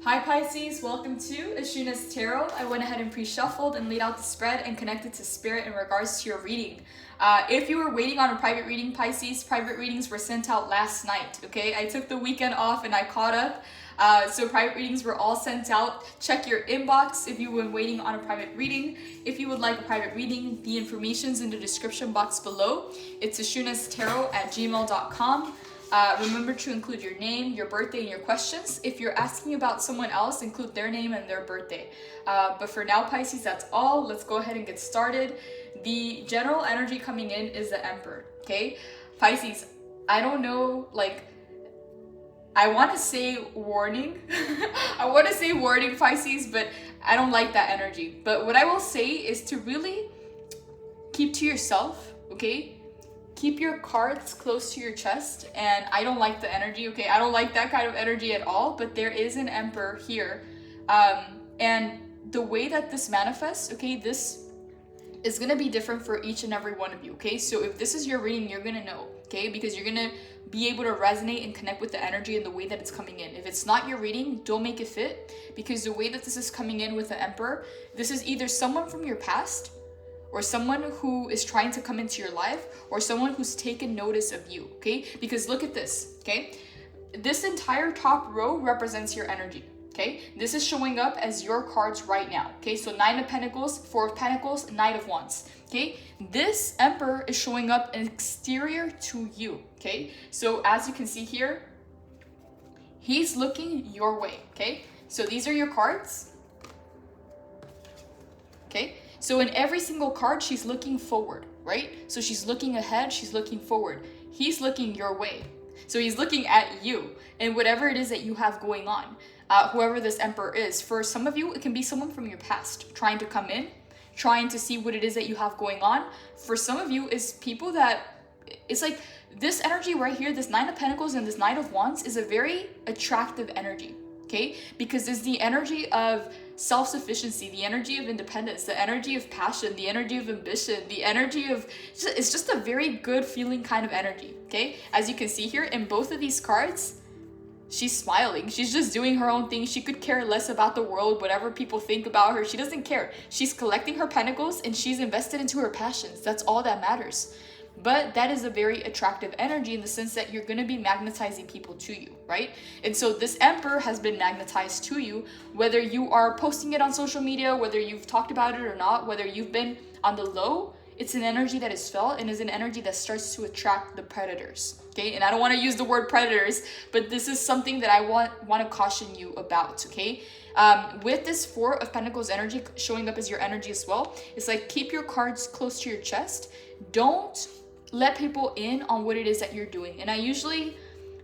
Hi Pisces, welcome to AshunasTarot. I went ahead and pre-shuffled and laid out the spread and connected to spirit in regards to your reading. If you were waiting on a private reading, Pisces, private readings were sent out last night, okay? I took the weekend off and I caught up. So private readings were all sent out. Check your inbox if you were waiting on a private reading. If you would like a private reading, the information's in the description box below. It's AshunasTarot@gmail.com. Remember to include your name, your birthday, and your questions. If you're asking about someone else, include their name and their birthday. But for now, Pisces, that's all. Let's go ahead and get started. The general energy coming in is the Emperor, okay? Pisces, I don't know, I want to say warning. I want to say warning, Pisces, but I don't like that energy. But what I will say is to really keep to yourself, okay? Keep your cards close to your chest, and I don't like the energy, okay? I don't like that kind of energy at all, but there is an Emperor here. And the way that this manifests, okay, this is gonna be different for each and every one of you, okay? So if this is your reading, you're gonna know, okay? Because you're gonna be able to resonate and connect with the energy and the way that it's coming in. If it's not your reading, don't make it fit, because the way that this is coming in with the Emperor, this is either someone from your past, or someone who is trying to come into your life, or someone who's taken notice of you, okay? Because look at this, okay? This entire top row represents your energy, okay? This is showing up as your cards right now, okay? So 9 of Pentacles, 4 of Pentacles, Knight of Wands, okay? This Emperor is showing up an exterior to you, okay? So as you can see here, he's looking your way, okay? So these are your cards, okay? So in every single card, she's looking forward, right? So she's looking ahead, she's looking forward. He's looking your way. So he's looking at you and whatever it is that you have going on, whoever this Emperor is. For some of you, it can be someone from your past trying to come in, trying to see what it is that you have going on. For some of you, it's people that, it's like this energy right here, this 9 of Pentacles and this Knight of Wands is a very attractive energy, okay? Because it's the energy of self-sufficiency, the energy of independence, the energy of passion, the energy of ambition, the energy of, it's just a very good feeling kind of energy, okay? As you can see here in both of these cards, she's smiling. She's just doing her own thing. She could care less about the world, whatever people think about her. She doesn't care. She's collecting her pentacles and she's invested into her passions. That's all that matters. But that is a very attractive energy in the sense that you're going to be magnetizing people to you, right? And so this Emperor has been magnetized to you, whether you are posting it on social media, whether you've talked about it or not, whether you've been on the low, it's an energy that is felt and is an energy that starts to attract the predators, okay? And I don't want to use the word predators, but this is something that I want to caution you about, okay? With this 4 of Pentacles energy showing up as your energy as well, it's like keep your cards close to your chest. Don't let people in on what it is that you're doing. And I usually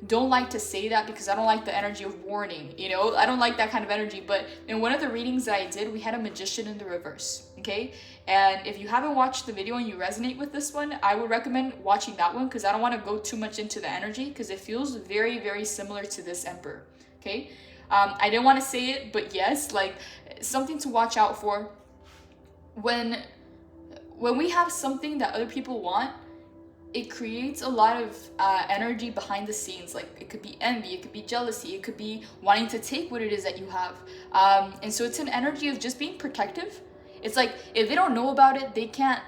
don't like to say that because I don't like the energy of warning, you know? I don't like that kind of energy. But in one of the readings that I did, we had a magician in the reverse, okay? And if you haven't watched the video and you resonate with this one, I would recommend watching that one because I don't want to go too much into the energy because it feels very, very similar to this Emperor, okay? I didn't want to say it, but yes, like something to watch out for. When we have something that other people want, it creates a lot of energy behind the scenes. Like it could be envy, it could be jealousy, it could be wanting to take what it is that you have. And so it's an energy of just being protective. It's like if they don't know about it, they can't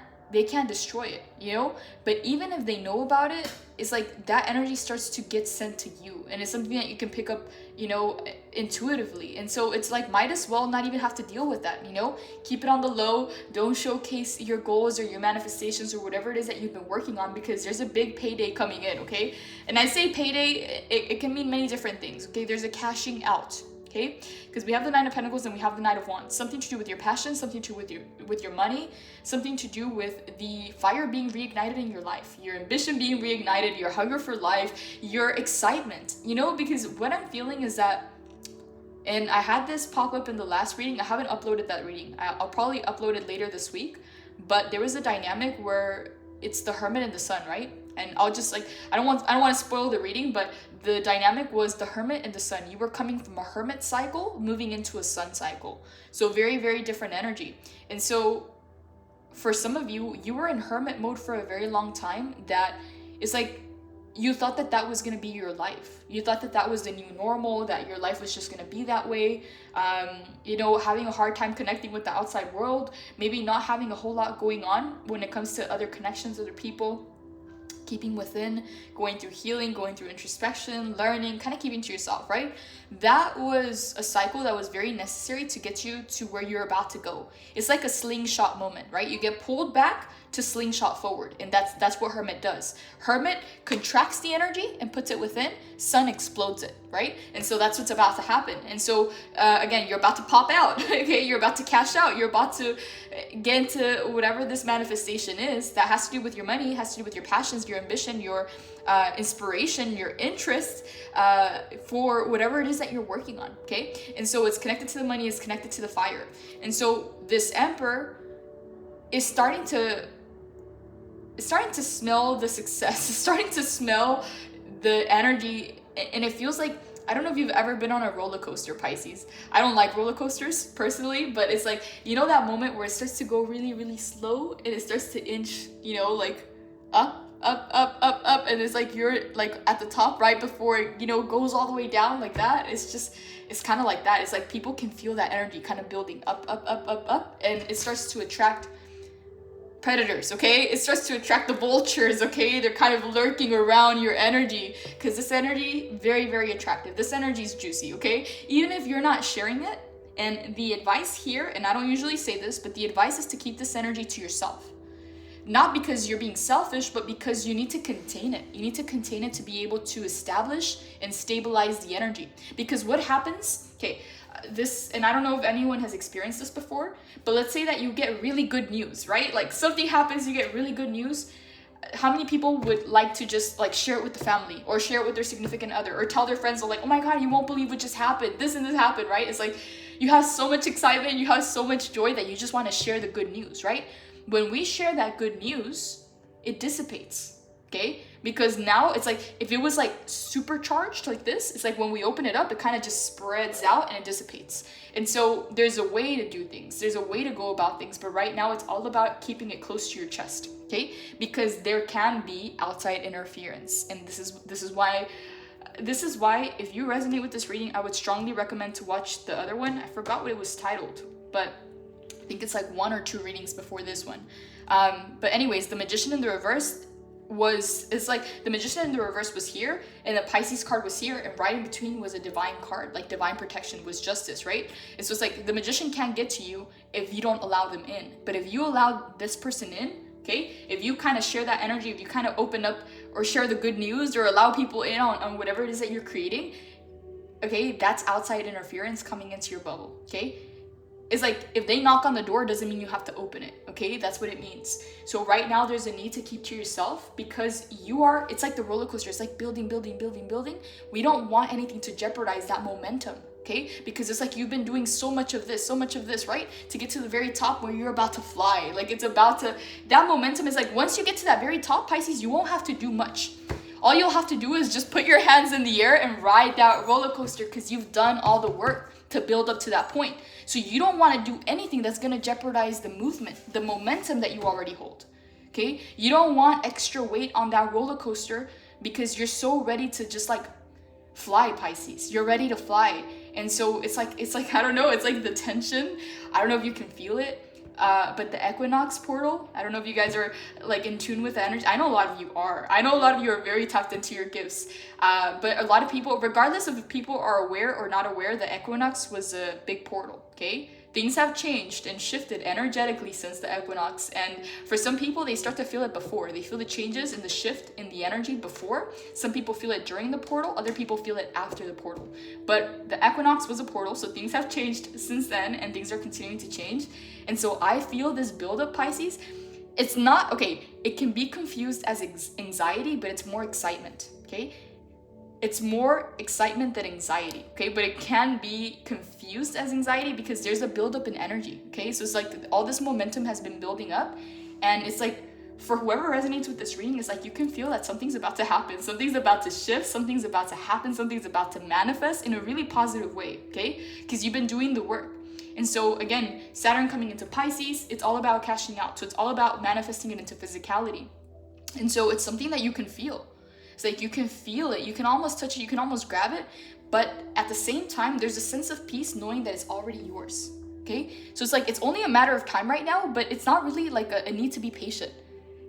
destroy it, you know? But even if they know about it, it's like that energy starts to get sent to you. And it's something that you can pick up, you know, intuitively. And so it's like might as well not even have to deal with that, you know? Keep it on the low. Don't showcase your goals or your manifestations or whatever it is that you've been working on because there's a big payday coming in, okay? And I say payday, it can mean many different things, okay? There's a cashing out, okay? Because we have the 9 of Pentacles and we have the Knight of Wands. Something to do with your passion, something to do with your money, something to do with the fire being reignited in your life, your ambition being reignited, your hunger for life, your excitement, you know? Because what I'm feeling is that, and I had this pop up in the last reading, I haven't uploaded that reading. I'll probably upload it later this week, but there was a dynamic where it's the Hermit and the Sun, right? And I'll just like, I don't want to spoil the reading, but the dynamic was the Hermit and the Sun. You were coming from a Hermit cycle, moving into a Sun cycle. So very, very different energy. And so for some of you, you were in Hermit mode for a very long time that it's like you thought that that was going to be your life. You thought that that was the new normal, that your life was just going to be that way. You know, having a hard time connecting with the outside world, maybe not having a whole lot going on when it comes to other connections, other people, keeping within, going through healing, going through introspection, learning, kind of keeping to yourself, right? That was a cycle that was very necessary to get you to where you're about to go. It's like a slingshot moment, right? You get pulled back to slingshot forward, and that's what Hermit does. Hermit contracts the energy and puts it within. Sun explodes it, right? And so that's what's about to happen. And so again, you're about to pop out. Okay, you're about to cash out. You're about to get into whatever this manifestation is that has to do with your money, has to do with your passions, your ambition, your inspiration, your interest, for whatever it is that you're working on. Okay, and so it's connected to the money, it's connected to the fire. And so this Emperor is starting to smell the success, it's starting to smell the energy, and it feels like, I don't know if you've ever been on a roller coaster, Pisces. I don't like roller coasters personally, but it's like, you know, that moment where it starts to go really, really slow and it starts to inch, you know, like up, and it's like you're like at the top right before it, you know, goes all the way down like that. It's kind of like that. It's like people can feel that energy kind of building up, and it starts to attract predators, okay? It starts to attract the vultures, okay? They're kind of lurking around your energy, because this energy, very, very attractive. This energy is juicy, okay? Even if you're not sharing it, and the advice here, and I don't usually say this, but the advice is to keep this energy to yourself. Not because you're being selfish, but because you need to contain it. You need to contain it to be able to establish and stabilize the energy. Because what happens, okay, this, and I don't know if anyone has experienced this before, but let's say that you get really good news, right? Like something happens, you get really good news. How many people would like to just like share it with the family, or share it with their significant other, or tell their friends, like, oh my God, you won't believe what just happened. This and this happened, right? It's like you have so much excitement, you have so much joy that you just want to share the good news, right? When we share that good news, it dissipates, okay? Because now it's like, if it was like supercharged like this, it's like when we open it up, it kind of just spreads out and it dissipates. And so there's a way to do things. There's a way to go about things. But right now it's all about keeping it close to your chest, okay? Because there can be outside interference. And this is why if you resonate with this reading, I would strongly recommend to watch the other one. I forgot what it was titled, but I think it's like 1 or 2 readings before this one. But anyways, the Magician in the reverse it's like the Magician in the reverse was here, and the Pisces card was here, and right in between was a divine card, like divine protection, was justice, right? It's just like the Magician can't get to you if you don't allow them in. But if you allow this person in, okay, if you kind of share that energy, if you kind of open up or share the good news, or allow people in on whatever it is that you're creating, okay, that's outside interference coming into your bubble, okay? It's like, if they knock on the door, doesn't mean you have to open it, okay? That's what it means. So right now, there's a need to keep to yourself, because it's like the roller coaster. It's like building. We don't want anything to jeopardize that momentum, okay? Because it's like you've been doing so much of this, right? To get to the very top where you're about to fly. Like that momentum is like, once you get to that very top, Pisces, you won't have to do much. All you'll have to do is just put your hands in the air and ride that roller coaster, because you've done all the work to build up to that point. So you don't want to do anything that's going to jeopardize the movement, the momentum that you already hold, okay? You don't want extra weight on that roller coaster, because you're so ready to just like fly, Pisces. You're ready to fly. And so it's like, I don't know, it's like the tension. I don't know if you can feel it. But the equinox portal, I don't know if you guys are like in tune with the energy. I know a lot of you are. I know a lot of you are very tapped into your gifts. But a lot of people, regardless of if people are aware or not aware, the equinox was a big portal, okay? Things have changed and shifted energetically since the equinox. And for some people, they start to feel it before. They feel the changes and the shift in the energy before. Some people feel it during the portal. Other people feel it after the portal. But the equinox was a portal, so things have changed since then, and things are continuing to change. And so I feel this buildup, Pisces. It's not, okay, it can be confused as anxiety, but it's more excitement, okay? It's more excitement than anxiety, okay? But it can be confused as anxiety because there's a buildup in energy, okay? So it's like all this momentum has been building up, and it's like, for whoever resonates with this reading, it's like you can feel that something's about to happen. Something's about to shift. Something's about to happen. Something's about to manifest in a really positive way, okay? Because you've been doing the work. And so again, Saturn coming into Pisces, it's all about cashing out. So it's all about manifesting it into physicality. And so it's something that you can feel. It's like you can feel it, you can almost touch it, you can almost grab it, but at the same time, there's a sense of peace knowing that it's already yours, okay? So it's like, it's only a matter of time right now, but it's not really like a need to be patient,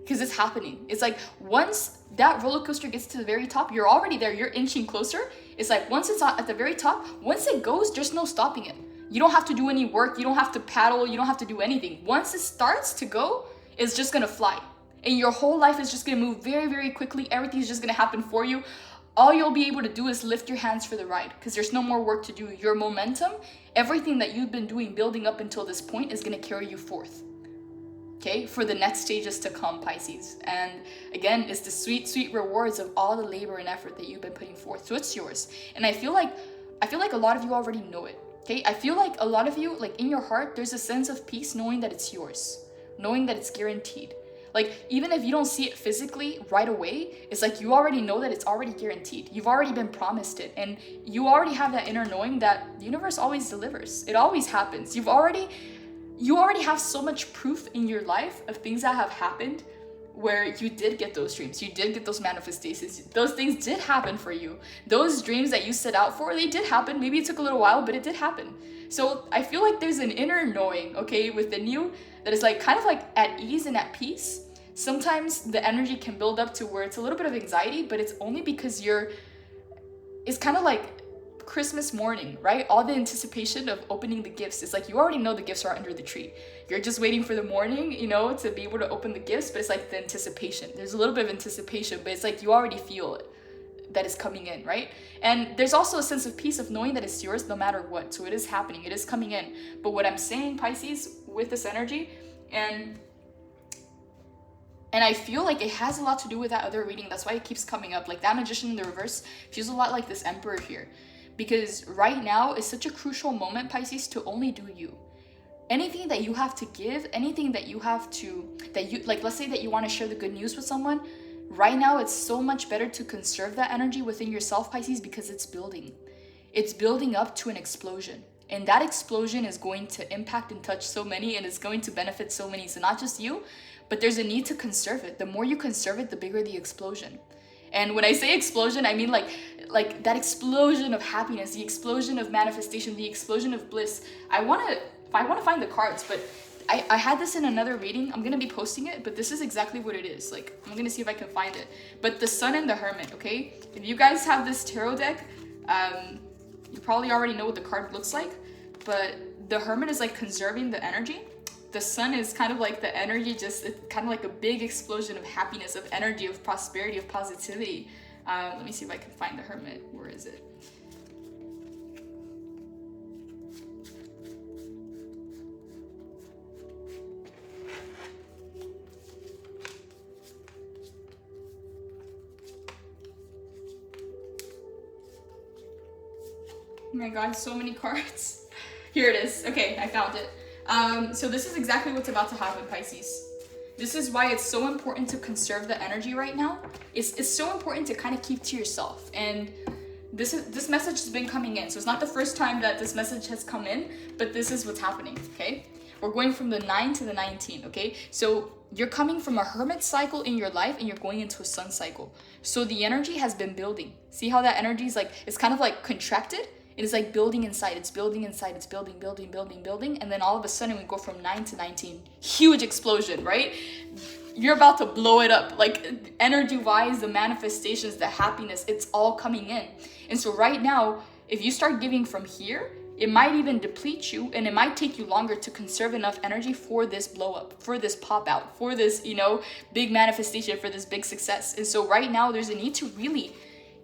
because it's happening. It's like, once that roller coaster gets to the very top, you're already there, you're inching closer. It's like, once it's at the very top, once it goes, there's no stopping it. You don't have to do any work, you don't have to paddle, you don't have to do anything. Once it starts to go, it's just gonna fly. And your whole life is just gonna move very, very quickly. Everything's just gonna happen for you. All you'll be able to do is lift your hands for the ride, because there's no more work to do. Your momentum, everything that you've been doing building up until this point is gonna carry you forth, okay, for the next stages to come, Pisces. And again, it's the sweet, sweet rewards of all the labor and effort that you've been putting forth. So it's yours. And I feel like a lot of you already know it, okay? I feel like a lot of you, like in your heart, there's a sense of peace knowing that it's yours, knowing that it's guaranteed. Like, even if you don't see it physically right away, it's like you already know that it's already guaranteed. You've already been promised it. And you already have that inner knowing that the universe always delivers. It always happens. You already have so much proof in your life of things that have happened where you did get those dreams. You did get those manifestations. Those things did happen for you. Those dreams that you set out for, they did happen. Maybe it took a little while, but it did happen. So I feel like there's an inner knowing, okay, within you that is like kind of like at ease and at peace. Sometimes the energy can build up to where it's a little bit of anxiety, but it's only because it's kind of like Christmas morning, right? All the anticipation of opening the gifts. It's like you already know the gifts are under the tree. You're just waiting for the morning, you know, to be able to open the gifts, but it's like the anticipation. There's a little bit of anticipation, but it's like you already feel it, that is coming in, right? And there's also a sense of peace of knowing that it's yours no matter what. So it is happening, it is coming in. But what I'm saying, Pisces, with this energy, and I feel like it has a lot to do with that other reading. That's why it keeps coming up. Like that Magician in the reverse feels a lot like this Emperor here. Because right now is such a crucial moment, Pisces, to only do you. Anything that you have to give, anything that you have to, like let's say that you want to share the good news with someone, right now it's so much better to conserve that energy within yourself, Pisces, because it's building. It's building up to an explosion. And that explosion is going to impact and touch so many, and it's going to benefit so many. So not just you, but there's a need to conserve it. The more you conserve it, the bigger the explosion. And when I say explosion, I mean like that explosion of happiness, the explosion of manifestation, the explosion of bliss. I want to find the cards, but I had this in another reading. I'm going to be posting it, but this is exactly what it is. Like, I'm going to see if I can find it. But the Sun and the Hermit, okay? If you guys have this tarot deck, you probably already know what the card looks like, but the Hermit is like conserving the energy. The Sun is kind of like the energy, just kind of like a big explosion of happiness, of energy, of prosperity, of positivity. Let me see if I can find the Hermit. Where is it? Oh my god, so many cards. Here it is. Okay, I found it. So this is exactly what's about to happen, Pisces. This is why it's so important to conserve the energy right now. It's so important to kind of keep to yourself. And this message has been coming in. So it's not the first time that this message has come in, but this is what's happening, okay? We're going from the 9 to the 19, okay? So you're coming from a Hermit cycle in your life and you're going into a Sun cycle. So the energy has been building. See how that energy is like, it's kind of like contracted? It is like building inside, it's building inside, it's building, building, building, building. And then all of a sudden we go from 9 to 19. Huge explosion, right? You're about to blow it up. Like energy-wise, the manifestations, the happiness, it's all coming in. And so right now, if you start giving from here, it might even deplete you, and it might take you longer to conserve enough energy for this blow up, for this pop out, for this, you know, big manifestation, for this big success. And so right now there's a need to really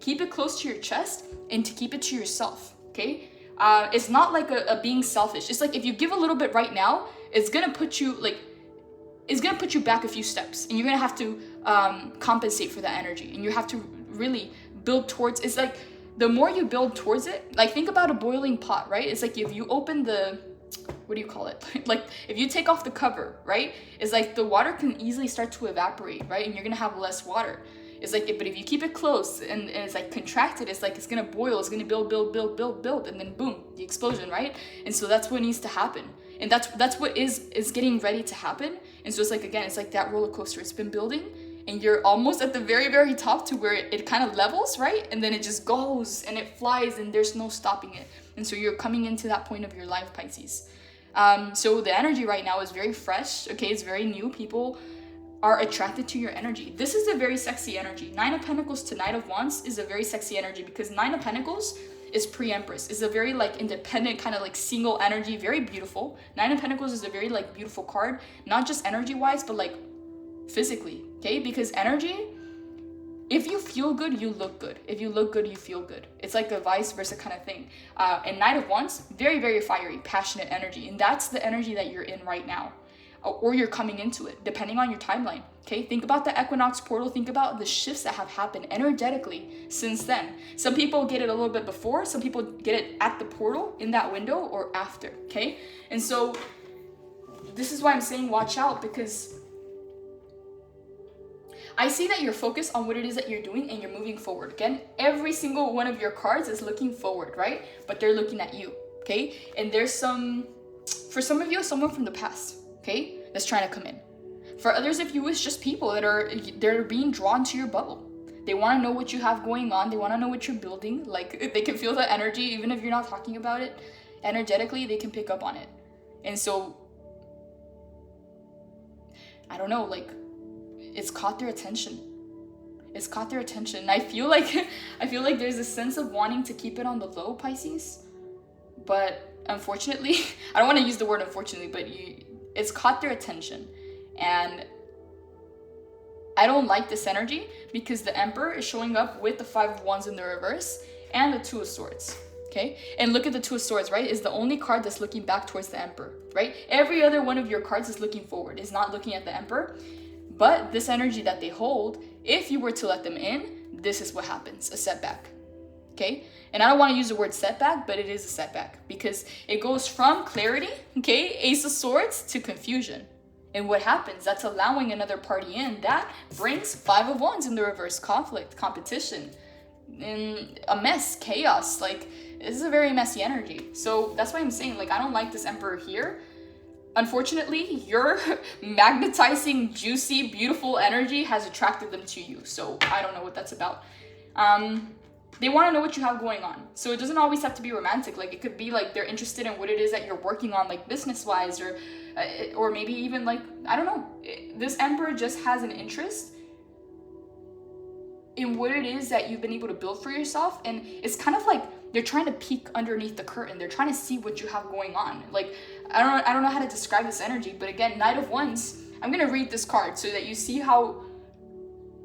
keep it close to your chest and to keep it to yourself. Okay, it's not like a being selfish. It's like if you give a little bit right now, it's gonna put you back a few steps, and you're gonna have to compensate for that energy, and you have to really build towards. It's like the more you build towards it, like think about a boiling pot, right? It's like if you open the, what do you call it? Like if you take off the cover, right? It's like the water can easily start to evaporate, right? And you're gonna have less water. It's like, but if you keep it close and it's like contracted, it's like it's gonna boil, it's gonna build, and then boom, the explosion, right? And so that's what needs to happen. And that's what is getting ready to happen. And so it's like, again, it's like that roller coaster. It's been building and you're almost at the very, very top to where it kind of levels, right? And then it just goes and it flies and there's no stopping it. And so you're coming into that point of your life, Pisces. So the energy right now is very fresh, okay? It's very new. People are attracted to your energy. This is a very sexy energy. 9 of Pentacles to Knight of Wands is a very sexy energy because 9 of Pentacles is pre-Empress. It's a very like independent kind of like single energy, very beautiful. 9 of Pentacles is a very like beautiful card, not just energy-wise, but like physically, okay? Because energy, if you feel good, you look good. If you look good, you feel good. It's like a vice versa kind of thing. And Knight of Wands, very, very fiery, passionate energy. And that's the energy that you're in right now. Or you're coming into it, depending on your timeline, okay? Think about the equinox portal. Think about the shifts that have happened energetically since then. Some people get it a little bit before. Some people get it at the portal, in that window, or after, okay? And so this is why I'm saying watch out, because I see that you're focused on what it is that you're doing and you're moving forward. Again, every single one of your cards is looking forward, right? But they're looking at you, okay? And there's for some of you, someone from the past, okay, that's trying to come in. For others of you, it's just people they're being drawn to your bubble. They want to know what you have going on. They want to know what you're building. Like, they can feel the energy, even if you're not talking about it. Energetically, they can pick up on it. And so, I don't know, like, it's caught their attention. It's caught their attention. I feel like there's a sense of wanting to keep it on the low, Pisces. But unfortunately, I don't want to use the word unfortunately, but it's caught their attention. And I don't like this energy because the Emperor is showing up with the 5 of Wands in the reverse and the 2 of Swords, okay? And look at the 2 of Swords, right? Is the only card that's looking back towards the Emperor, right? Every other one of your cards is looking forward, is not looking at the Emperor. But this energy that they hold, if you were to let them in, this is what happens, a setback, okay? And I don't want to use the word setback, but it is a setback because it goes from clarity, okay, Ace of Swords, to confusion. And what happens? That's allowing another party in. That brings 5 of Wands in the reverse, conflict, competition, and a mess, chaos. Like, this is a very messy energy. So that's why I'm saying, like, I don't like this Emperor here. Unfortunately, your magnetizing, juicy, beautiful energy has attracted them to you. So I don't know what that's about. They want to know what you have going on. So it doesn't always have to be romantic. Like, it could be like they're interested in what it is that you're working on, like business-wise, or maybe even like, I don't know. This Emperor just has an interest in what it is that you've been able to build for yourself. And it's kind of like they're trying to peek underneath the curtain. They're trying to see what you have going on. Like, I don't know how to describe this energy, but again, Knight of Wands, I'm going to read this card so that you see how,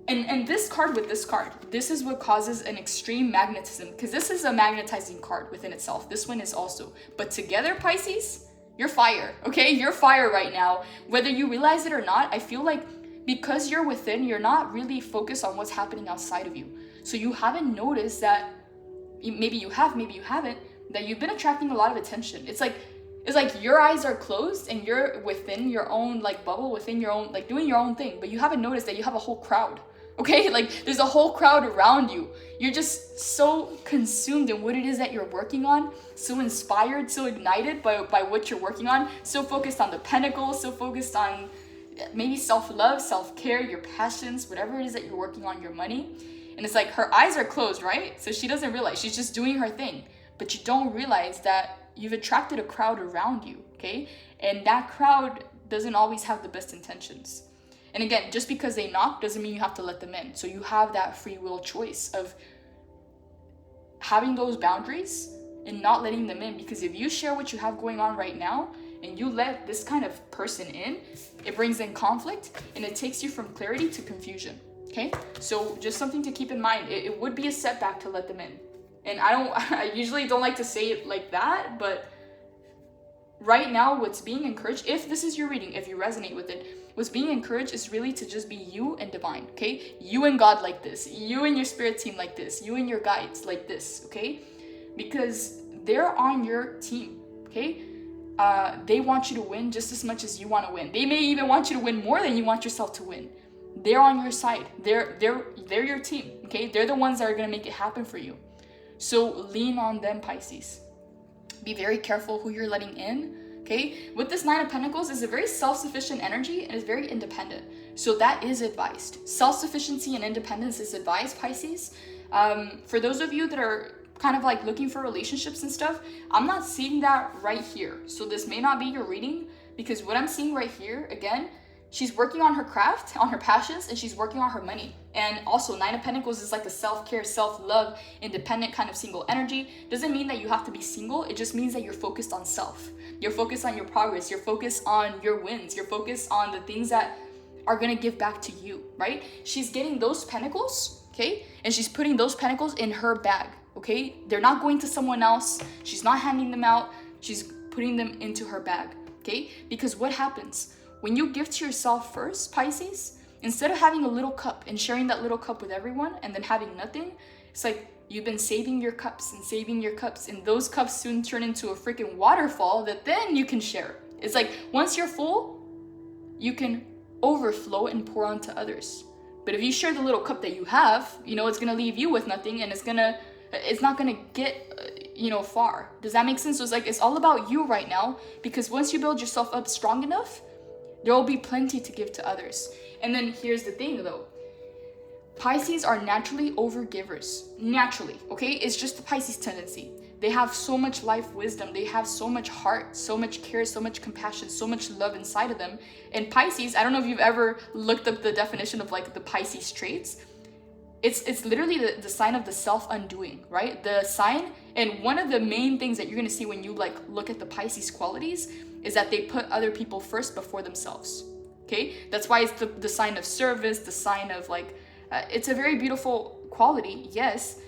and this card with this card, this is what causes an extreme magnetism, because this is a magnetizing card within itself. This one is also, but together, Pisces, you're fire, okay? You're fire right now. Whether you realize it or not, I feel like because you're within, you're not really focused on what's happening outside of you. So you haven't noticed that, maybe you have, maybe you haven't, that you've been attracting a lot of attention. It's like your eyes are closed and you're within your own like bubble, within your own, like doing your own thing, but you haven't noticed that you have a whole crowd, okay? Like, there's a whole crowd around you. You're just so consumed in what it is that you're working on, so inspired, so ignited by what you're working on, so focused on the pentacles, so focused on maybe self-love, self-care, your passions, whatever it is that you're working on, your money. And it's like her eyes are closed, right? So she doesn't realize, she's just doing her thing. But you don't realize that you've attracted a crowd around you, okay? And that crowd doesn't always have the best intentions. And again, just because they knock doesn't mean you have to let them in. So you have that free will choice of having those boundaries and not letting them in. Because if you share what you have going on right now and you let this kind of person in, it brings in conflict and it takes you from clarity to confusion, okay? So just something to keep in mind. It would be a setback to let them in. And I usually don't like to say it like that, but right now what's being encouraged, if this is your reading, if you resonate with it, what's being encouraged is really to just be you and divine, okay? You and God like this, you and your spirit team like this, you and your guides like this, okay? Because they're on your team, okay? They want you to win just as much as you want to win. They may even want you to win more than you want yourself to win. They're on your side. They're your team, okay? They're the ones that are going to make it happen for you. So lean on them, Pisces. Be very careful who you're letting in, okay? With this 9 of Pentacles, it's a very self-sufficient energy and it's very independent. So that is advised. Self-sufficiency and independence is advised, Pisces. For those of you that are kind of like looking for relationships and stuff, I'm not seeing that right here. So this may not be your reading, because what I'm seeing right here, again, she's working on her craft, on her passions, and she's working on her money. And also, Nine of Pentacles is like a self-care, self-love, independent kind of single energy. Doesn't mean that you have to be single. It just means that you're focused on self. You're focused on your progress. You're focused on your wins. You're focused on the things that are going to give back to you, right? She's getting those pentacles, okay? And she's putting those pentacles in her bag, okay? They're not going to someone else. She's not handing them out. She's putting them into her bag, okay? Because what happens? When you give to yourself first, Pisces, instead of having a little cup and sharing that little cup with everyone and then having nothing, it's like you've been saving your cups and saving your cups, and those cups soon turn into a freaking waterfall that then you can share. It's like once you're full, you can overflow and pour onto others. But if you share the little cup that you have, you know, it's gonna leave you with nothing, and it's not gonna get far. Does that make sense? So it's like it's all about you right now, because once you build yourself up strong enough, there will be plenty to give to others. And then here's the thing though. Pisces are naturally overgivers. Naturally, okay? It's just the Pisces tendency. They have so much life wisdom. They have so much heart, so much care, so much compassion, so much love inside of them. And Pisces, I don't know if you've ever looked up the definition of like the Pisces traits. It's literally the sign of the self-undoing, right? The sign, and one of the main things that you're gonna see when you like look at the Pisces qualities is that they put other people first before themselves, okay? That's why it's the sign of service, the sign of like, it's a very beautiful quality, yes,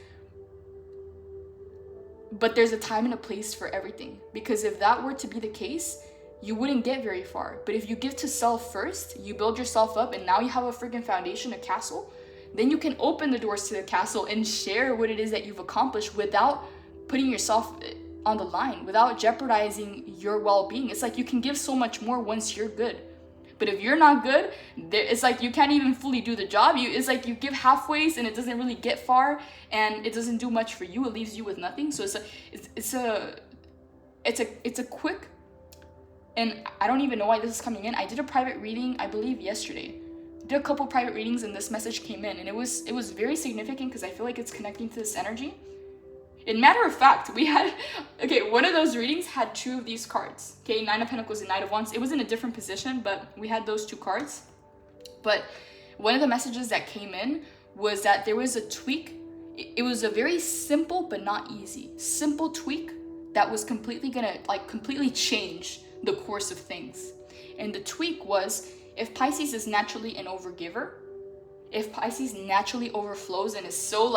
but there's a time and a place for everything. Because if that were to be the case, you wouldn't get very far. But if you give to self first, you build yourself up, and now you have a freaking foundation, a castle, then you can open the doors to the castle and share what it is that you've accomplished without putting yourself on the line, without jeopardizing your well-being. It's like you can give so much more once you're good. But if you're not good, it's like you can't even fully do the job. It's like you give halfways and it doesn't really get far, and it doesn't do much for you. It leaves you with nothing. So it's a quick, and I don't even know why this is coming in. I did a private reading, I believe yesterday. Did a couple private readings, and this message came in, and it was very significant because I feel like it's connecting to this energy. In matter of fact, we had, okay, one of those readings had two of these cards, okay, Nine of Pentacles and Knight of Wands. It was in a different position, but we had those two cards. But one of the messages that came in was that there was a tweak. It was a very simple but not easy. Simple tweak that was completely change the course of things. And the tweak was, if Pisces is naturally an overgiver, if Pisces naturally overflows and is so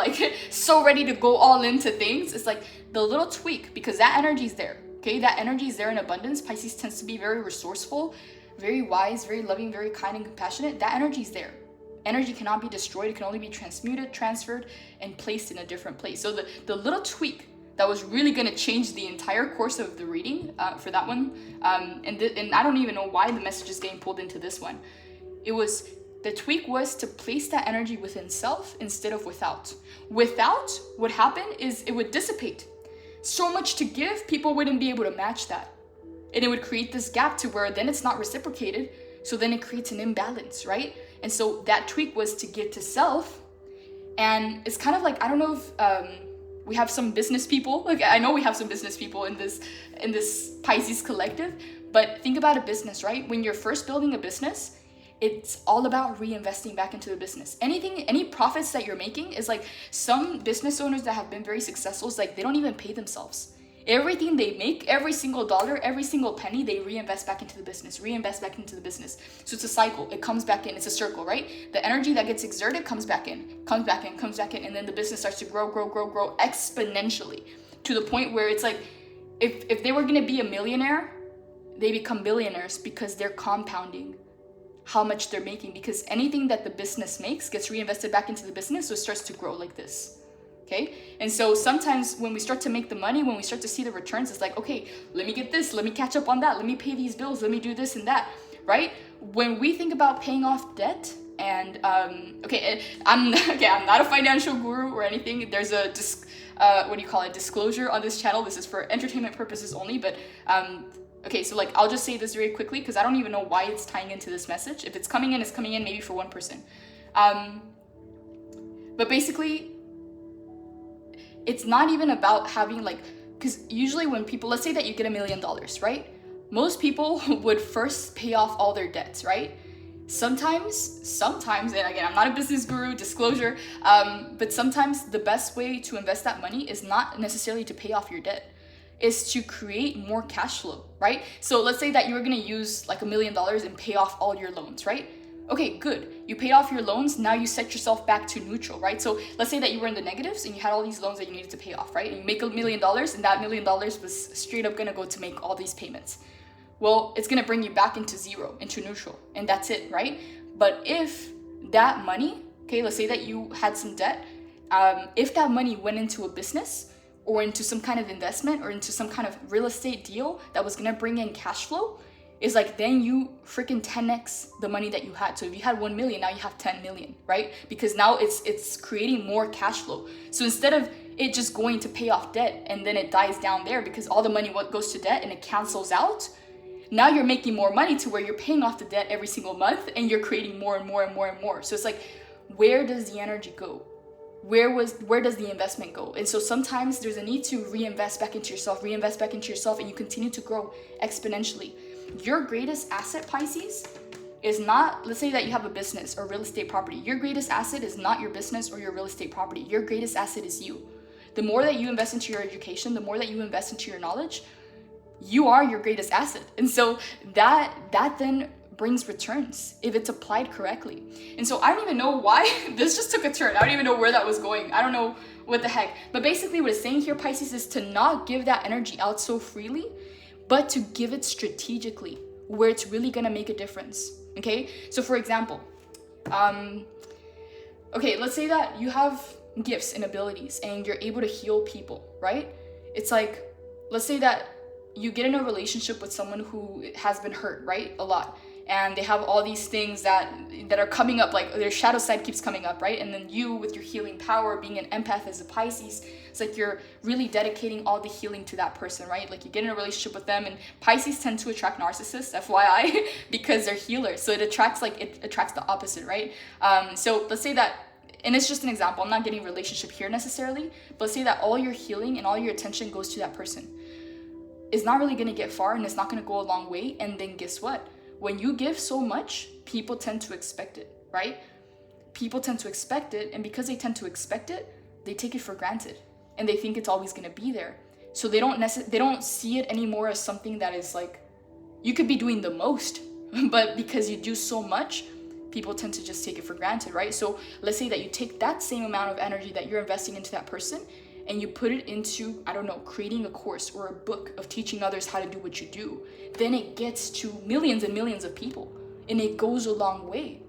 ready to go all into things, it's like the little tweak, because that energy is there, okay? That energy is there in abundance. Pisces tends to be very resourceful, very wise, very loving, very kind and compassionate. That energy is there. Energy cannot be destroyed. It can only be transmuted, transferred, and placed in a different place. So the little tweak that was really going to change the entire course of the reading for that one, and I don't even know why the message is getting pulled into this one. The tweak was to place that energy within self instead of without. Without, what happened is it would dissipate. So much to give, people wouldn't be able to match that. And it would create this gap to where then it's not reciprocated. So then it creates an imbalance, right? And so that tweak was to give to self. And it's kind of like, I don't know if we have some business people. Like, I know we have some business people in this Pisces collective. But think about a business, right? When you're first building a business, it's all about reinvesting back into the business. Any profits that you're making is like, some business owners that have been very successful, is like they don't even pay themselves. Everything they make, every single dollar, every single penny, they reinvest back into the business, So it's a cycle. It comes back in. It's a circle, right? The energy that gets exerted comes back in, and then the business starts to grow exponentially, to the point where it's like, if they were going to be a millionaire, they become billionaires because they're compounding how much they're making, because anything that the business makes gets reinvested back into the business, so it starts to grow like this. Okay? And so sometimes when we start to make the money, when we start to see the returns, it's like, okay, let me get this, let me catch up on that, let me pay these bills, let me do this and that, right? When we think about paying off debt, and I'm not a financial guru or anything. There's a disclosure on this channel. This is for entertainment purposes only, but Okay, so like, I'll just say this very quickly because I don't even know why it's tying into this message. If it's coming in, it's coming in maybe for one person. But basically, it's not even about having like, because usually when people, let's say that you get $1 million, right? Most people would first pay off all their debts, right? Sometimes, and again, I'm not a business guru, disclosure, but sometimes the best way to invest that money is not necessarily to pay off your debt, is to create more cash flow, right? So let's say that you were gonna use like $1 million and pay off all your loans, right? Okay, good. You paid off your loans, now you set yourself back to neutral, right? So let's say that you were in the negatives and you had all these loans that you needed to pay off, right? And you make $1 million and that $1 million was straight up gonna go to make all these payments. Well, it's gonna bring you back into zero, into neutral, and that's it, right? But if that money, okay, let's say that you had some debt, if that money went into a business or into some kind of investment or into some kind of real estate deal that was gonna bring in cash flow, is like then you freaking 10x the money that you had. So if you had 1 million, now you have 10 million, right? Because now it's creating more cash flow. So instead of it just going to pay off debt and then it dies down there because all the money goes to debt and it cancels out, now you're making more money to where you're paying off the debt every single month and you're creating more and more and more and more. So it's like, where does the energy go? Where does the investment go? And so sometimes there's a need to reinvest back into yourself, and you continue to grow exponentially. Your greatest asset, Pisces, is not, let's say that you have a business or real estate property. Your greatest asset is not your business or your real estate property. Your greatest asset is you. The more that you invest into your education, the more that you invest into your knowledge, you are your greatest asset. And so that then brings returns if it's applied correctly. And so I don't even know why this just took a turn. I don't even know where that was going. I don't know what the heck. But basically what it's saying here, Pisces, is to not give that energy out so freely, but to give it strategically where it's really gonna make a difference. Okay? So for example, okay, let's say that you have gifts and abilities and you're able to heal people, right? It's like, let's say that you get in a relationship with someone who has been hurt, right? A lot. And they have all these things that are coming up, like their shadow side keeps coming up, right? And then you, with your healing power, being an empath as a Pisces, it's like you're really dedicating all the healing to that person, right? Like you get in a relationship with them, and Pisces tend to attract narcissists, FYI, because they're healers. So it attracts the opposite, right? So let's say that, and it's just an example, I'm not getting a relationship here necessarily, but let's say that all your healing and all your attention goes to that person. It's not really gonna get far and it's not gonna go a long way. And then guess what? When you give so much, people tend to expect it, right? People tend to expect it, and because they tend to expect it, they take it for granted and they think it's always gonna be there. So they don't see it anymore as something that is like, you could be doing the most, but because you do so much, people tend to just take it for granted, right? So let's say that you take that same amount of energy that you're investing into that person and you put it into, I don't know, creating a course or a book of teaching others how to do what you do, then it gets to millions and millions of people and it goes a long way,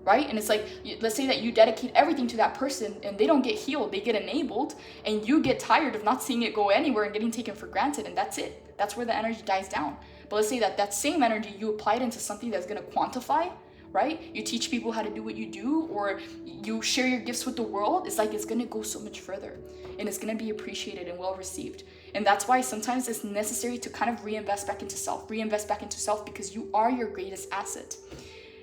right? And it's like, let's say that you dedicate everything to that person and they don't get healed, they get enabled, and you get tired of not seeing it go anywhere and getting taken for granted, and that's it. That's where the energy dies down. But let's say that that same energy you apply it into something that's gonna quantify, right? You teach people how to do what you do, or you share your gifts with the world. It's like, it's gonna go so much further and it's gonna be appreciated and well received. And that's why sometimes it's necessary to kind of reinvest back into self, because you are your greatest asset.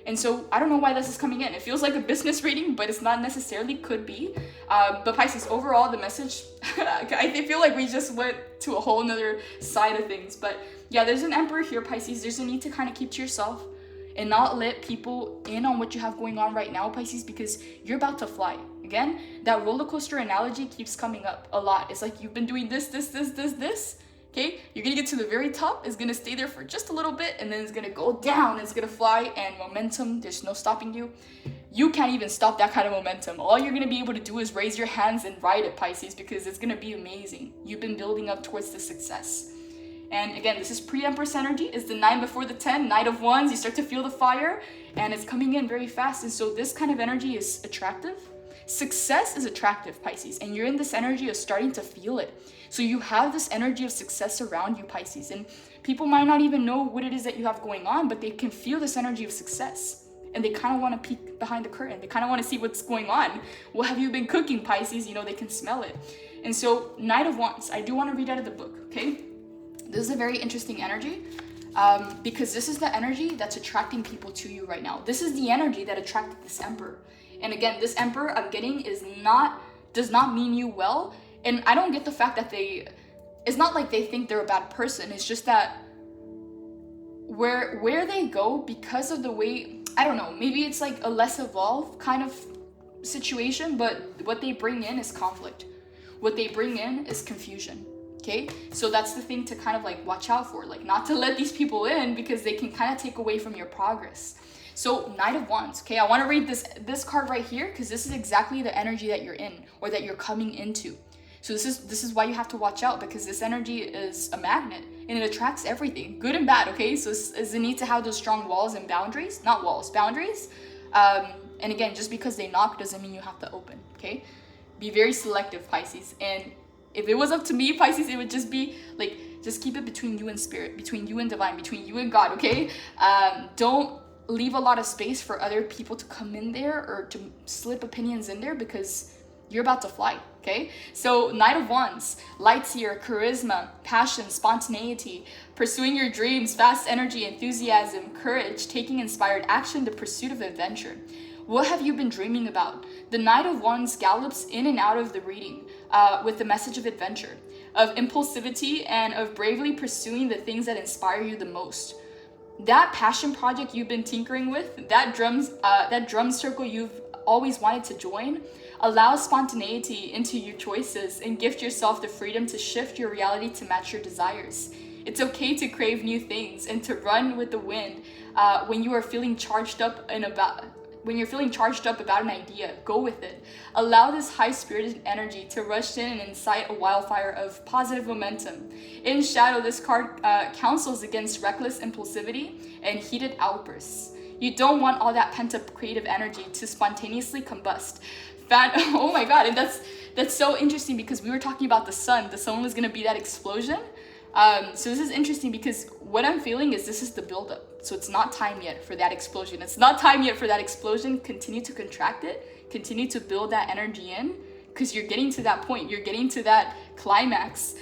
And so I don't know why this is coming in. It feels like a business reading, but it's not necessarily, could be. But Pisces, overall, the message, I feel like we just went to a whole nother side of things. But yeah, there's an Emperor here, Pisces. There's a need to kind of keep to yourself and not let people in on what you have going on right now, Pisces, because you're about to fly. Again, that roller coaster analogy keeps coming up a lot. It's like you've been doing this, okay? You're gonna get to the very top, it's gonna stay there for just a little bit, and then it's gonna go down, it's gonna fly, and momentum, there's no stopping you. You can't even stop that kind of momentum. All you're gonna be able to do is raise your hands and ride it, Pisces, because it's gonna be amazing. You've been building up towards the success. And again, this is pre-Empress energy. It's the 9 before the 10, Knight of Wands. You start to feel the fire, and it's coming in very fast. And so this kind of energy is attractive. Success is attractive, Pisces, and you're in this energy of starting to feel it. So you have this energy of success around you, Pisces, and people might not even know what it is that you have going on, but they can feel this energy of success, and they kind of want to peek behind the curtain. They kind of want to see what's going on. What have you been cooking, Pisces? You know, they can smell it. And so Knight of Wands, I do want to read out of the book, okay? This is a very interesting energy. because this is the energy that's attracting people to you right now. This is the energy that attracted this Emperor. And again, this Emperor I'm getting does not mean you well. And I don't get the fact that it's not like they think they're a bad person. It's just that where they go, because of the way, I don't know, maybe it's like a less evolved kind of situation, but what they bring in is conflict. What they bring in is confusion. Okay, so that's the thing to kind of like watch out for, like not to let these people in, because they can kind of take away from your progress. So Knight of Wands, okay, I want to read this card right here, because this is exactly the energy that you're in, or that you're coming into. So this is why you have to watch out, because this energy is a magnet and it attracts everything, good and bad. Okay, so it's the need to have those strong walls and boundaries, not walls, boundaries. And again, just because they knock doesn't mean you have to open. Okay, be very selective, Pisces. And if it was up to me, Pisces, it would just be like, just keep it between you and spirit, between you and divine, between you and God, okay? Don't leave a lot of space for other people to come in there or to slip opinions in there, because you're about to fly, okay? So Knight of Wands, light here, charisma, passion, spontaneity, pursuing your dreams, fast energy, enthusiasm, courage, taking inspired action, the pursuit of adventure. What have you been dreaming about? The Knight of Wands gallops in and out of the reading with the message of adventure, of impulsivity, and of bravely pursuing the things that inspire you the most. That passion project you've been tinkering with, that drum circle you've always wanted to join, allow spontaneity into your choices and gift yourself the freedom to shift your reality to match your desires. It's okay to crave new things and to run with the wind when you are feeling charged up about an idea. Go with it. Allow this high-spirited energy to rush in and incite a wildfire of positive momentum. In shadow, this card counsels against reckless impulsivity and heated outbursts. You don't want all that pent-up creative energy to spontaneously combust. Oh my god, and that's so interesting, because we were talking about the sun. The sun was going to be that explosion. So this is interesting, because what I'm feeling is this is the buildup. So it's not time yet for that explosion. It's not time yet for that explosion. Continue to contract it. Continue to build that energy in, because you're getting to that point. You're getting to that climax.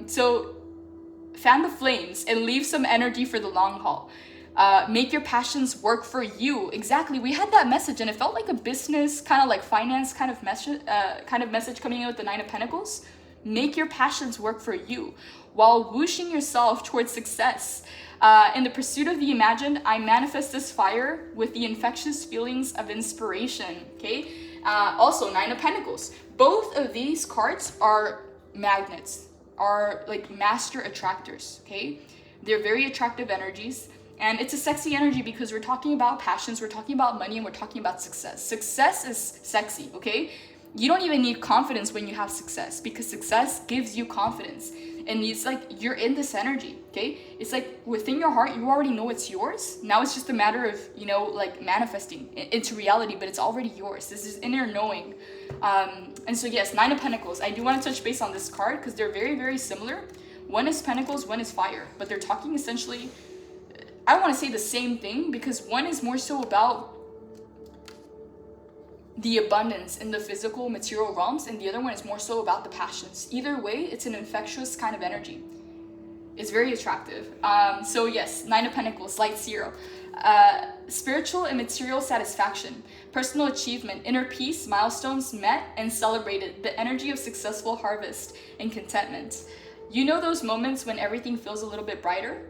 So fan the flames and leave some energy for the long haul. Make your passions work for you. Exactly. We had that message, and it felt like a business, kind of like finance kind of message coming in with the Nine of Pentacles. Make your passions work for you while whooshing yourself towards success. In the pursuit of the imagined, I manifest this fire with the infectious feelings of inspiration. Okay. Also, Nine of Pentacles. Both of these cards are magnets, are like master attractors. Okay. They're very attractive energies. And it's a sexy energy, because we're talking about passions, we're talking about money, and we're talking about success. Success is sexy, okay? You don't even need confidence when you have success, because success gives you confidence. And it's like you're in this energy, okay? It's like within your heart, you already know it's yours. Now it's just a matter of, like manifesting into reality, but it's already yours. This is inner knowing. And so yes, Nine of Pentacles. I do want to touch base on this card, because they're very, very similar. One is Pentacles, one is Fire, but they're talking essentially, I don't want to say the same thing, because one is more so about the abundance in the physical material realms, and the other one is more so about the passions. Either way, it's an infectious kind of energy. It's very attractive. So yes, Nine of Pentacles, light zero. Spiritual and material satisfaction, personal achievement, inner peace, milestones met and celebrated, the energy of successful harvest and contentment. You know those moments when everything feels a little bit brighter?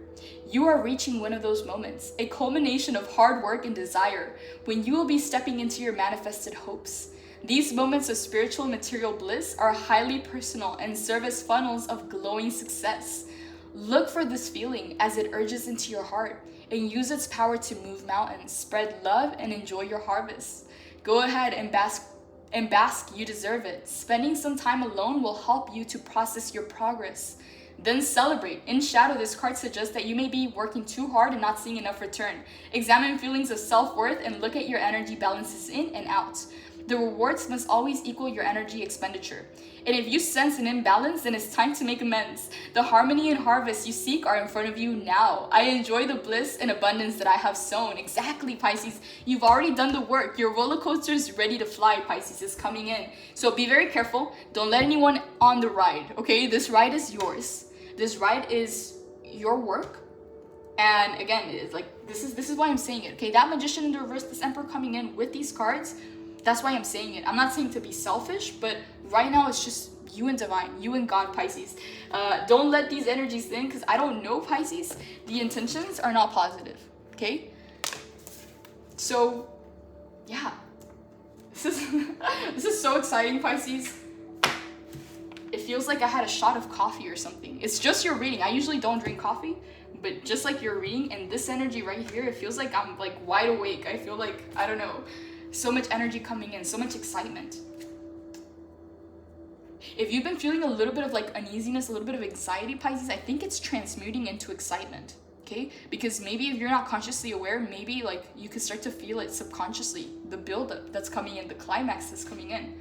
You are reaching one of those moments, a culmination of hard work and desire, when you will be stepping into your manifested hopes. These moments of spiritual and material bliss are highly personal and serve as funnels of glowing success. Look for this feeling as it urges into your heart, and use its power to move mountains, spread love, and enjoy your harvest. Go ahead and bask, you deserve it. Spending some time alone will help you to process your progress. Then celebrate. In shadow, this card suggests that you may be working too hard and not seeing enough return. Examine feelings of self-worth and look at your energy balances in and out. The rewards must always equal your energy expenditure. And if you sense an imbalance, then it's time to make amends. The harmony and harvest you seek are in front of you now. I enjoy the bliss and abundance that I have sown. Exactly, Pisces. You've already done the work. Your roller coaster is ready to fly, Pisces, is coming in. So be very careful. Don't let anyone on the ride, okay? This ride is yours. This ride is your work. And again, it's like, this is why I'm saying it, okay? That Magician in the reverse, this Emperor coming in with these cards, that's why I'm saying it. I'm not saying to be selfish, but right now it's just you and divine, you and God, Pisces. Don't let these energies in, because I don't know, Pisces. The intentions are not positive, okay? So, yeah. This is so exciting, Pisces. It feels like I had a shot of coffee or something. It's just your reading. I usually don't drink coffee, but just like your reading and this energy right here, it feels like I'm like wide awake. I feel like, I don't know, so much energy coming in, so much excitement. If you've been feeling a little bit of like uneasiness, a little bit of anxiety, Pisces, I think it's transmuting into excitement, okay? Because maybe if you're not consciously aware, maybe like you could start to feel it subconsciously, the buildup that's coming in, the climax that's coming in.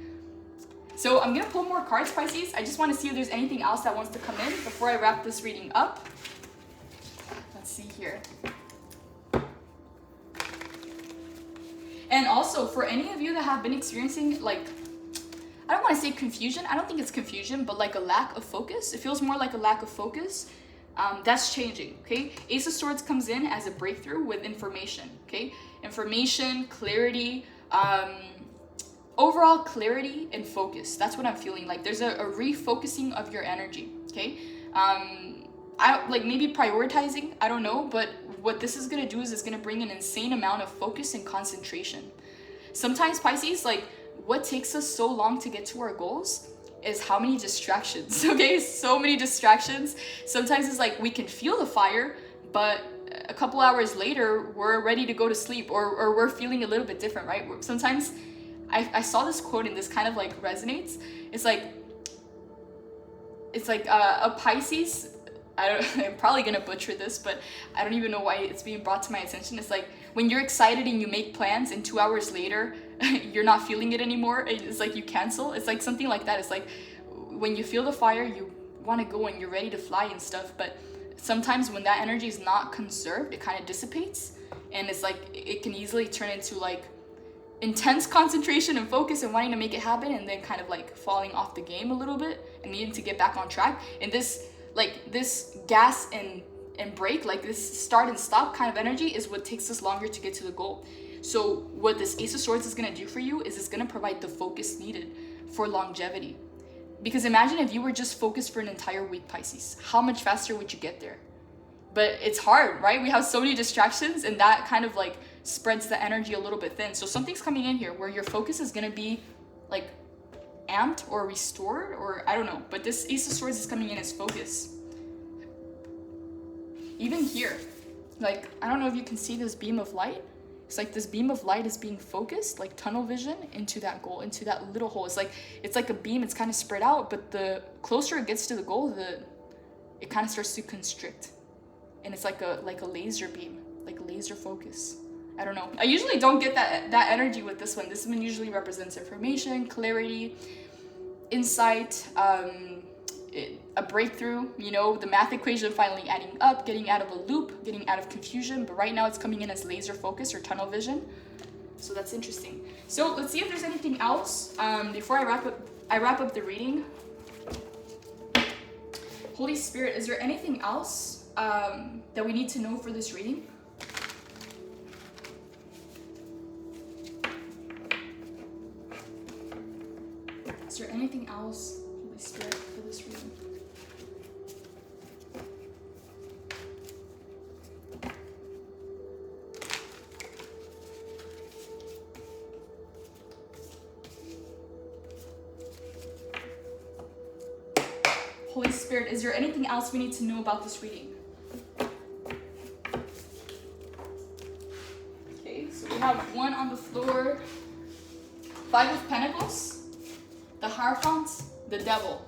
So I'm gonna pull more cards, Pisces. I just want to see if there's anything else that wants to come in before I wrap this reading up. Let's see here. And also, for any of you that have been experiencing like, I don't want to say confusion. I don't think it's confusion, but like a lack of focus. It feels more like a lack of focus. That's changing, okay? Ace of Swords comes in as a breakthrough with information, okay? Information, clarity, overall clarity and focus. That's what I'm feeling like. There's a refocusing of your energy, okay? I like maybe prioritizing, I don't know, but what this is going to do is it's going to bring an insane amount of focus and concentration. Sometimes, Pisces, like, what takes us so long to get to our goals is how many distractions, okay? So many distractions. Sometimes it's like we can feel the fire, but a couple hours later, we're ready to go to sleep, or we're feeling a little bit different, right? Sometimes I saw this quote and this kind of like resonates. It's like a Pisces, I'm probably gonna butcher this, but I don't even know why it's being brought to my attention. It's like when you're excited and you make plans and 2 hours later you're not feeling it anymore. It's like you cancel. It's like something like that. It's like when you feel the fire, you want to go and you're ready to fly and stuff, but sometimes when that energy is not conserved, it kind of dissipates, and it's like it can easily turn into like intense concentration and focus and wanting to make it happen, and then kind of like falling off the game a little bit and needing to get back on track. And this gas and brake, like this start and stop kind of energy is what takes us longer to get to the goal. So what this Ace of Swords is going to do for you is it's going to provide the focus needed for longevity. Because imagine if you were just focused for an entire week, Pisces, how much faster would you get there? But it's hard, right? We have so many distractions, and that kind of like spreads the energy a little bit thin. So something's coming in here where your focus is going to be like amped or restored, or I don't know, but this Ace of Swords is coming in as focus. Even here, like, I don't know if you can see this beam of light. It's like this beam of light is being focused, like tunnel vision, into that goal, into that little hole. It's like a beam, it's kind of spread out, but the closer it gets to the goal, it kind of starts to constrict. And it's like a laser beam, like laser focus. I don't know. I usually don't get that energy with this one. This one usually represents information, clarity, insight, a breakthrough, you know, the math equation finally adding up, getting out of a loop, getting out of confusion. But right now it's coming in as laser focus or tunnel vision. So that's interesting. So let's see if there's anything else before I wrap up the reading. Holy Spirit, is there anything else that we need to know for this reading? Is there anything else, Holy Spirit, for this reading? Holy Spirit, is there anything else we need to know about this reading? Okay, so we have one on the floor, 5 of Pentacles, the Hierophant, the Devil.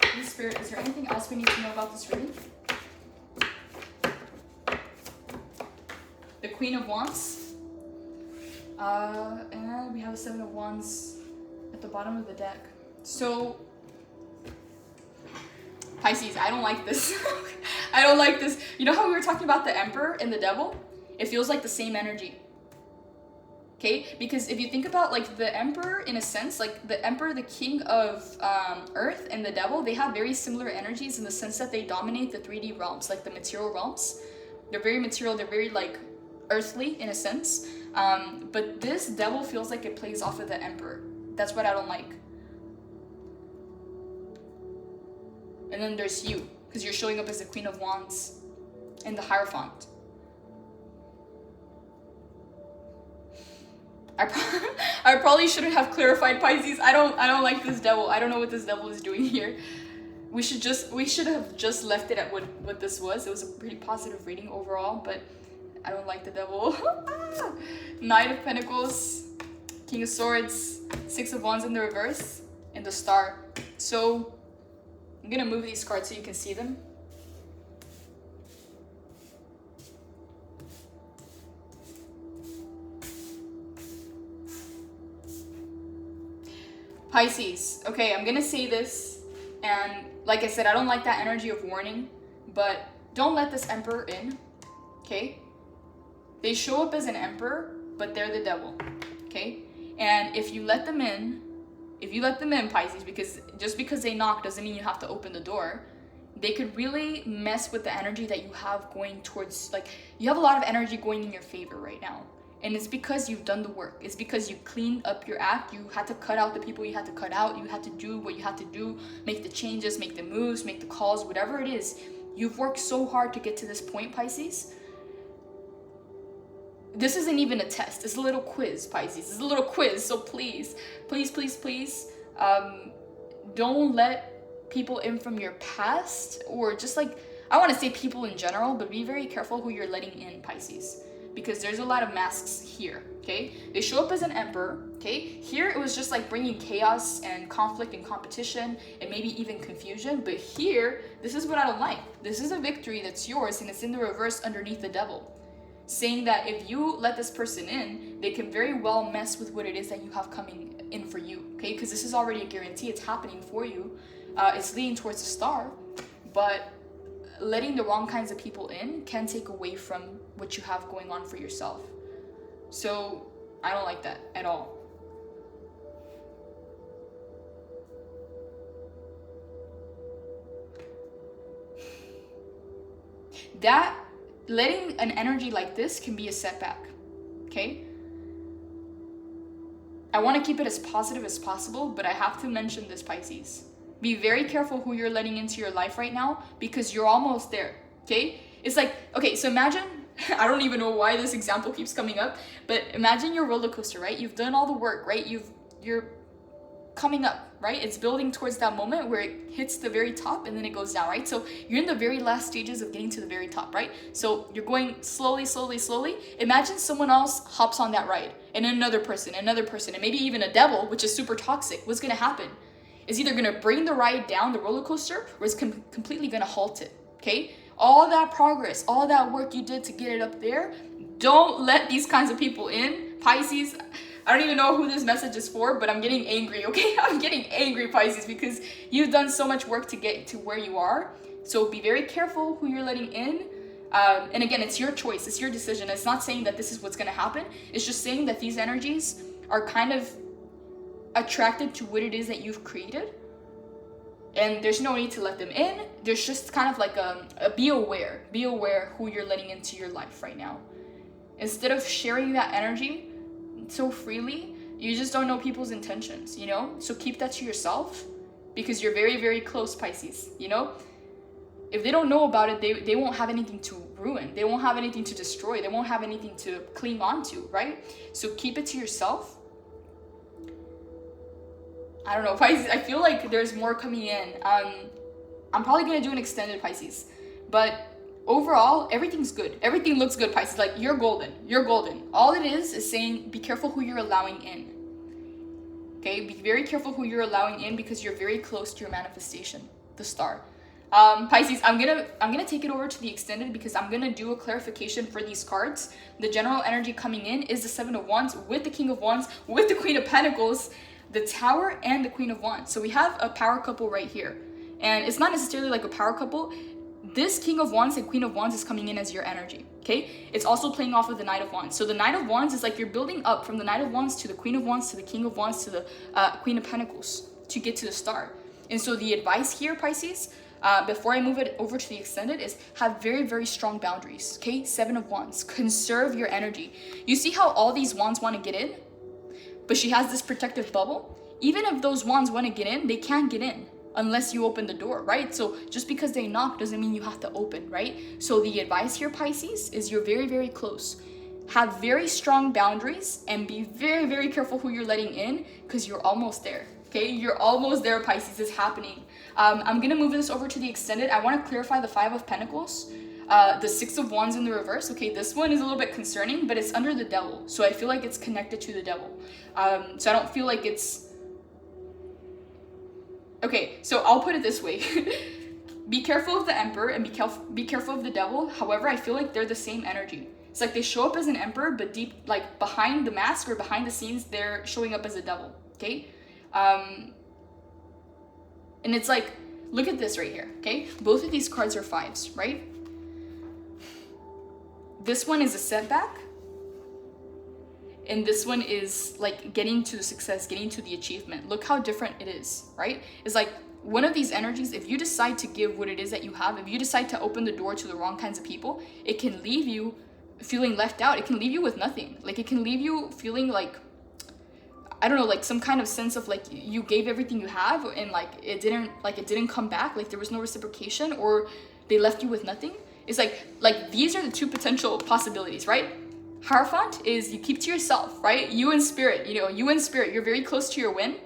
Holy Spirit, is there anything else we need to know about this reading? The Queen of Wands. And we have a 7 of Wands at the bottom of the deck. So, Pisces, I don't like this. I don't like this. You know how we were talking about the Emperor and the Devil? It feels like the same energy. Okay, because if you think about like the Emperor, in a sense, like the Emperor, the King of Earth, and the Devil, they have very similar energies in the sense that they dominate the 3D realms, like the material realms. They're very material, they're very like earthly in a sense. But this Devil feels like it plays off of the Emperor. That's what I don't like. And then there's you, because you're showing up as the Queen of Wands and the Hierophant. I probably shouldn't have clarified, Pisces. I don't like this Devil. I don't know what this Devil is doing here. We should have just left it at what this was. It was a pretty positive reading overall, but I don't like the Devil. Knight of Pentacles, King of Swords, Six of Wands in the reverse, and the Star. So I'm gonna move these cards so you can see them. Pisces, okay, I'm gonna say this, and like I said, I don't like that energy of warning, but don't let this Emperor in, okay? They show up as an Emperor, but they're the Devil, okay? And if you let them in, Pisces, because just because they knock doesn't mean you have to open the door, they could really mess with the energy that you have going towards, like, you have a lot of energy going in your favor right now. And it's because you've done the work. It's because you cleaned up your act. You had to cut out the people you had to cut out. You had to do what you had to do, make the changes, make the moves, make the calls, whatever it is. You've worked so hard to get to this point, Pisces. This isn't even a test. It's a little quiz, Pisces. It's a little quiz. So please, please, please, please, don't let people in from your past, or just like, I want to say people in general, but be very careful who you're letting in, Pisces. Because there's a lot of masks here, okay? They show up as an Emperor, okay? Here it was just like bringing chaos and conflict and competition and maybe even confusion. But here, this is what I don't like. This is a victory that's yours, and it's in the reverse underneath the Devil. Saying that if you let this person in, they can very well mess with what it is that you have coming in for you, okay? Because this is already a guarantee. It's happening for you. It's leading towards the Star, but letting the wrong kinds of people in can take away from what you have going on for yourself. So I don't like that at all. That letting an energy like this can be a setback, okay? I want to keep it as positive as possible, but I have to mention this, Pisces. Be very careful who you're letting into your life right now, because you're almost there, okay? It's like, okay, so imagine, I don't even know why this example keeps coming up, but imagine your roller coaster, right? You've done all the work, right? You're coming up, right? It's building towards that moment where it hits the very top and then it goes down, right? So you're in the very last stages of getting to the very top, right? So you're going slowly, slowly, slowly. Imagine someone else hops on that ride, and another person, and maybe even a Devil, which is super toxic. What's gonna happen? Is either gonna bring the ride down, the roller coaster, or it's completely gonna halt it, okay? All that progress, all that work you did to get it up there, don't let these kinds of people in, Pisces. I don't even know who this message is for, but I'm getting angry, okay? I'm getting angry, Pisces, because you've done so much work to get to where you are. So be very careful who you're letting in. And again, it's your choice, it's your decision. It's not saying that this is what's gonna happen. It's just saying that these energies are kind of attracted to what it is that you've created, and there's no need to let them in. There's just kind of like a be aware who you're letting into your life right now. Instead of sharing that energy so freely, you just don't know people's intentions, you know? So keep that to yourself, because you're very, very close, Pisces, you know? If they don't know about it, they won't have anything to ruin. They won't have anything to destroy. They won't have anything to cling on to, right? So keep it to yourself. I don't know, Pisces, I feel like there's more coming in. I'm probably gonna do an extended, Pisces, but overall, everything's good. Everything looks good, Pisces. Like, you're golden. You're golden. All it is saying, be careful who you're allowing in. Okay, be very careful who you're allowing in, because you're very close to your manifestation, the Star. Pisces, I'm gonna take it over to the extended, because I'm gonna do a clarification for these cards. The general energy coming in is the Seven of Wands with the King of Wands with the Queen of Pentacles, the Tower, and the Queen of Wands. So we have a power couple right here, and it's not necessarily like a power couple. this King of Wands and Queen of Wands is coming in as your energy, okay? It's also playing off of the Knight of Wands. So the Knight of Wands is like you're building up from the Knight of Wands to the Queen of Wands to the King of Wands to the Queen of Pentacles to get to the Star. And so the advice here, Pisces, before I move it over to the extended, is have very, very strong boundaries, okay? 7 of Wands. Conserve your energy. You see how all these wands want to get in? But she has this protective bubble. Even if those wands want to get in, they can't get in unless you open the door, right? So just because they knock doesn't mean you have to open, right? So the advice here, Pisces, is you're very, very close. Have very strong boundaries and be very, very careful who you're letting in because you're almost there, okay? You're almost there, Pisces. It's happening. I'm going to move this over to the extended. I want to clarify the 5 of Pentacles. The 6 of Wands in the reverse. Okay, this one is a little bit concerning, but it's under the devil. So I feel like it's connected to the devil. So I don't feel like it's... Okay, so I'll put it this way. Be careful of the Emperor and be careful of the devil. However, I feel like they're the same energy. It's like they show up as an emperor, but deep, like behind the mask or behind the scenes, they're showing up as a devil, okay? And it's like, look at this right here, okay? Both of these cards are 5s, right? This one is a setback. And this one is like getting to the success, getting to the achievement. Look how different it is, right? It's like one of these energies, if you decide to give what it is that you have, if you decide to open the door to the wrong kinds of people, it can leave you feeling left out. It can leave you with nothing. Like it can leave you feeling like, I don't know, like some kind of sense of like you gave everything you have and like it didn't come back. Like there was no reciprocation or they left you with nothing. It's like these are the 2 potential possibilities, right? Hierophant is you keep to yourself, right? You in spirit, you're very close to your win.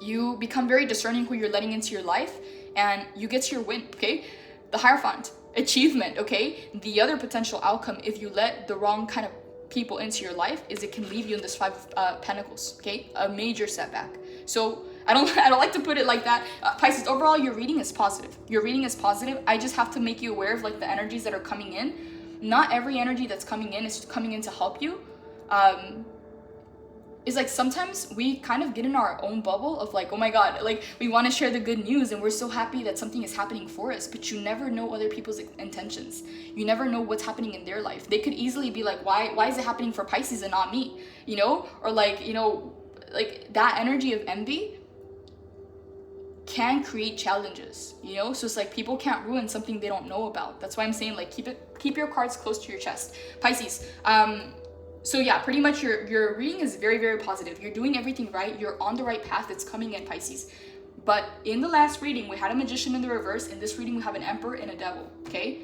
You become very discerning who you're letting into your life and you get to your win, okay? The Hierophant, achievement, okay? The other potential outcome if you let the wrong kind of people into your life is it can leave you in this 5 of Pentacles, okay? A major setback. So I don't like to put it like that. Pisces, overall, your reading is positive. Your reading is positive. I just have to make you aware of like the energies that are coming in. Not every energy that's coming in is coming in to help you. It's like sometimes we kind of get in our own bubble of like, oh my God, like we want to share the good news and we're so happy that something is happening for us, but you never know other people's intentions. You never know what's happening in their life. They could easily be like, why is it happening for Pisces and not me? Or like, like that energy of envy can create challenges, so it's like people can't ruin something they don't know about. That's why I'm saying like keep your cards close to your chest, Pisces. So yeah, pretty much your reading is very, very positive. You're doing everything right. You're on the right path. It's coming in, Pisces. But in the last reading, we had a Magician in the reverse. In this reading, we have an Emperor and a Devil, okay?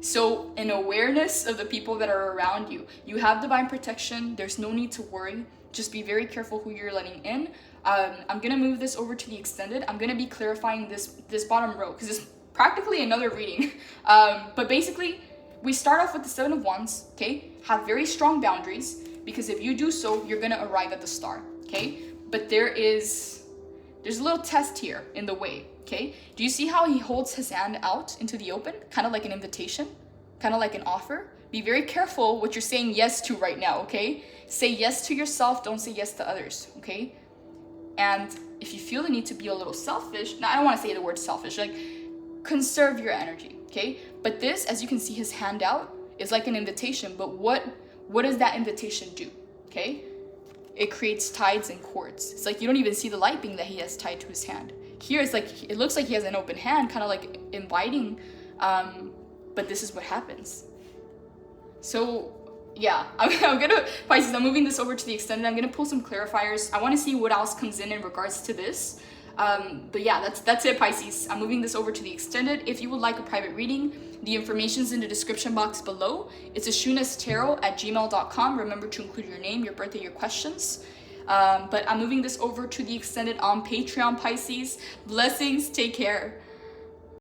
So an awareness of the people that are around you. You have divine protection. There's no need to worry. Just be very careful who you're letting in. I'm going to move this over to the extended. I'm going to be clarifying this bottom row because it's practically another reading. But basically, we start off with the 7 of Wands, okay? Have very strong boundaries because if you do so, you're going to arrive at the Star, okay? But there's a little test here in the way, okay? Do you see how he holds his hand out into the open? Kind of like an invitation, kind of like an offer. Be very careful what you're saying yes to right now, okay? Say yes to yourself, don't say yes to others, okay? And if you feel the need to be a little selfish, now I don't want to say the word selfish, like conserve your energy, okay? But this, as you can see his hand out, is like an invitation, but what does that invitation do, okay? It creates tides and cords. It's like you don't even see the light being that he has tied to his hand. Here it's like, it looks like he has an open hand, kind of like inviting, but this is what happens. So yeah, I'm gonna, Pisces, I'm moving this over to the extended. I'm gonna pull some clarifiers. I wanna see what else comes in regards to this. But yeah, that's it, Pisces. I'm moving this over to the extended. If you would like a private reading, the information's in the description box below. It's AshunasTarot@gmail.com. Remember to include your name, your birthday, your questions. But I'm moving this over to the extended on Patreon, Pisces. Blessings, take care.